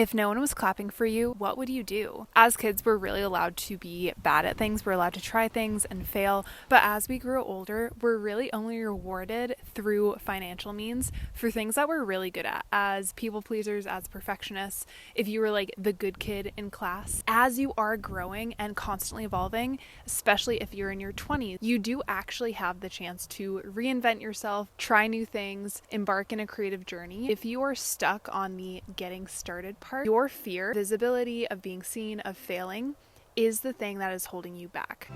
If no one was clapping for you, what would you do? As kids, we're really allowed to be bad at things. We're allowed to try things and fail. But as we grow older, we're really only rewarded through financial means for things that we're really good at, as people pleasers, as perfectionists. If you were like the good kid in class, as you are growing and constantly evolving, especially if you're in your 20s, you do actually have the chance to reinvent yourself, try new things, embark in a creative journey. If you are stuck on the getting started part, your fear, visibility of being seen, of failing, is the thing that is holding you back.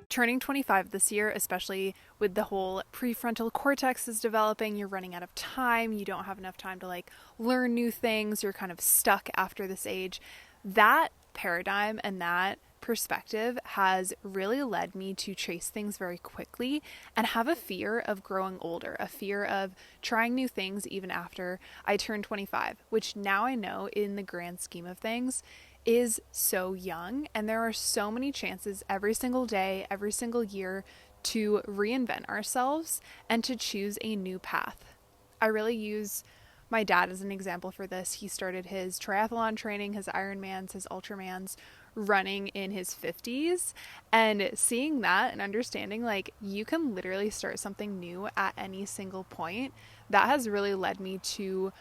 Turning 25 this year, especially with the whole prefrontal cortex is developing, you're running out of time, you don't have enough time to like learn new things, you're kind of stuck after this age. That paradigm and that perspective has really led me to chase things very quickly and have a fear of growing older, a fear of trying new things even after I turn 25, which now I know in the grand scheme of things is so young, and there are so many chances every single day, every single year to reinvent ourselves and to choose a new path. I really use my dad as an example for this. He started his triathlon training, his Ironmans, his Ultramans, running in his 50s, and seeing that and understanding like you can literally start something new at any single point, that has really led me to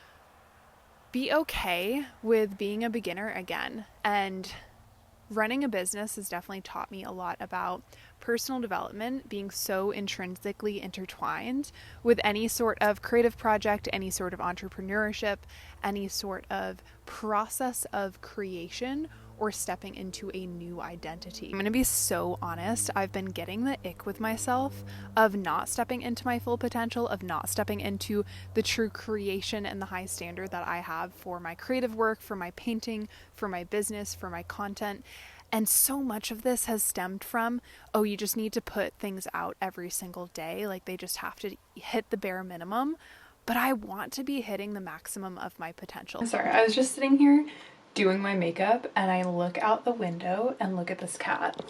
be okay with being a beginner again. And running a business has definitely taught me a lot about personal development being so intrinsically intertwined with any sort of creative project, any sort of entrepreneurship, any sort of process of creation or stepping into a new identity. I'm going to be so honest, I've been getting the ick with myself of not stepping into my full potential, of not stepping into the true creation and the high standard that I have for my creative work, for my painting, for my business, for my content. And so much of this has stemmed from, oh, you just need to put things out every single day. Like they just have to hit the bare minimum. But I want to be hitting the maximum of my potential. Sorry, I was just sitting here doing my makeup and I look out the window and look at this cat.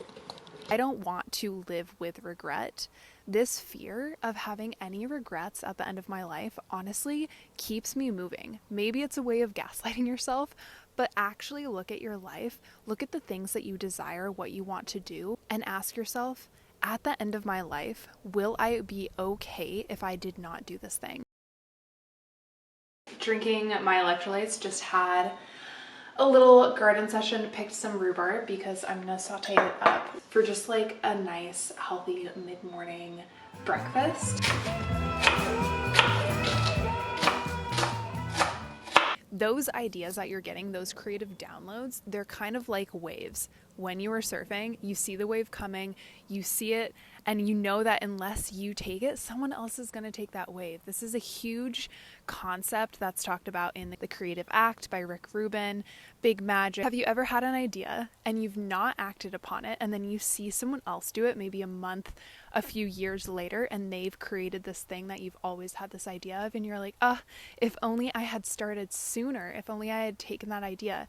I don't want to live with regret. This fear of having any regrets at the end of my life honestly keeps me moving. Maybe it's a way of gaslighting yourself, but actually look at your life, look at the things that you desire, what you want to do, and ask yourself, at the end of my life, will I be okay if I did not do this thing? Drinking my electrolytes, just had a little garden session, picked some rhubarb because I'm gonna saute it up for just like a nice healthy mid-morning breakfast. Those ideas that you're getting, those creative downloads, they're kind of like waves. When you are surfing, you see the wave coming, you see it, and you know that unless you take it, someone else is going to take that wave. This is a huge concept that's talked about in The Creative Act by Rick Rubin, Big Magic. Have you ever had an idea and you've not acted upon it, and then you see someone else do it maybe a month, a few years later, and they've created this thing that you've always had this idea of, and you're like, if only I had started sooner, if only I had taken that idea.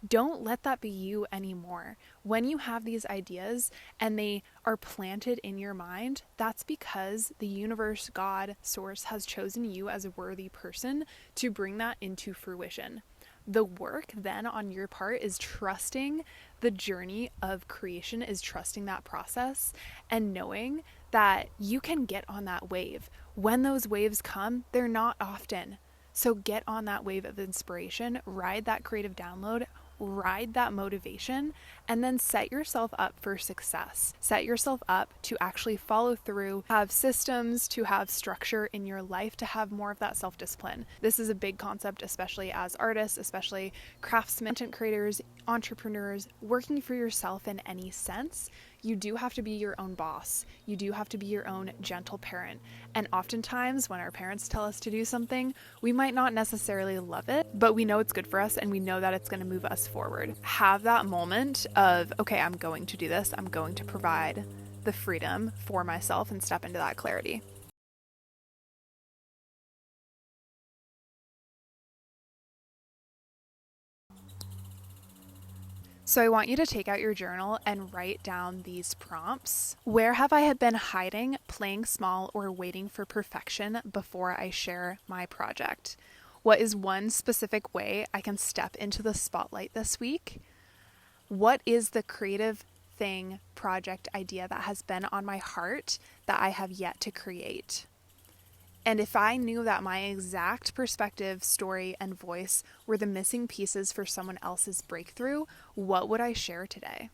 Don't let that be you anymore. When you have these ideas and they are planted in your mind, that's because the universe, God, source has chosen you as a worthy person to bring that into fruition. The work then on your part is trusting the journey of creation, is trusting that process and knowing that you can get on that wave. When those waves come, they're not often. So get on that wave of inspiration, ride that creative download, ride that motivation, and then set yourself up for success. Set yourself up to actually follow through, have systems, to have structure in your life, to have more of that self-discipline. This is a big concept, especially as artists, especially craftsmen, content creators, entrepreneurs, working for yourself in any sense. You do have to be your own boss. You do have to be your own gentle parent. And oftentimes when our parents tell us to do something, we might not necessarily love it, but we know it's good for us and we know that it's going to move us forward. Have that moment of, okay, I'm going to do this. I'm going to provide the freedom for myself and step into that clarity. So I want you to take out your journal and write down these prompts. Where have I been hiding, playing small, or waiting for perfection before I share my project? What is one specific way I can step into the spotlight this week? What is the creative thing, project, idea that has been on my heart that I have yet to create? And if I knew that my exact perspective, story, and voice were the missing pieces for someone else's breakthrough, what would I share today?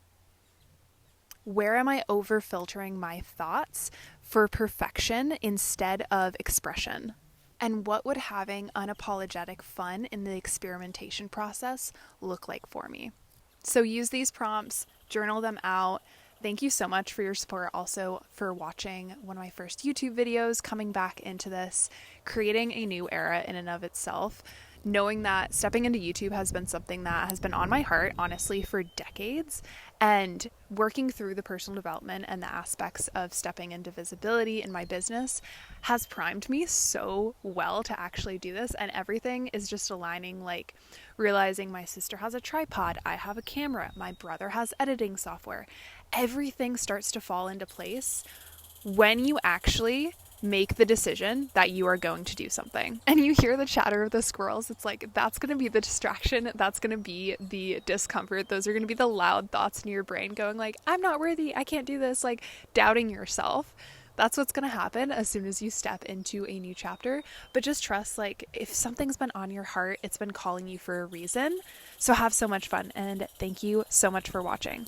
Where am I over filtering my thoughts for perfection instead of expression? And what would having unapologetic fun in the experimentation process look like for me? So use these prompts, journal them out. Thank you so much for your support, also for watching one of my first YouTube videos, coming back into this, creating a new era in and of itself. Knowing that stepping into YouTube has been something that has been on my heart, honestly, for decades, and working through the personal development and the aspects of stepping into visibility in my business has primed me so well to actually do this, and everything is just aligning, like realizing my sister has a tripod, I have a camera, my brother has editing software. Everything starts to fall into place when you actually make the decision that you are going to do something. And you hear the chatter of the squirrels. It's like, that's going to be the distraction. That's going to be the discomfort. Those are going to be the loud thoughts in your brain going like, I'm not worthy. I can't do this. Like doubting yourself. That's what's going to happen as soon as you step into a new chapter. But just trust, like, if something's been on your heart, it's been calling you for a reason. So have so much fun. And thank you so much for watching.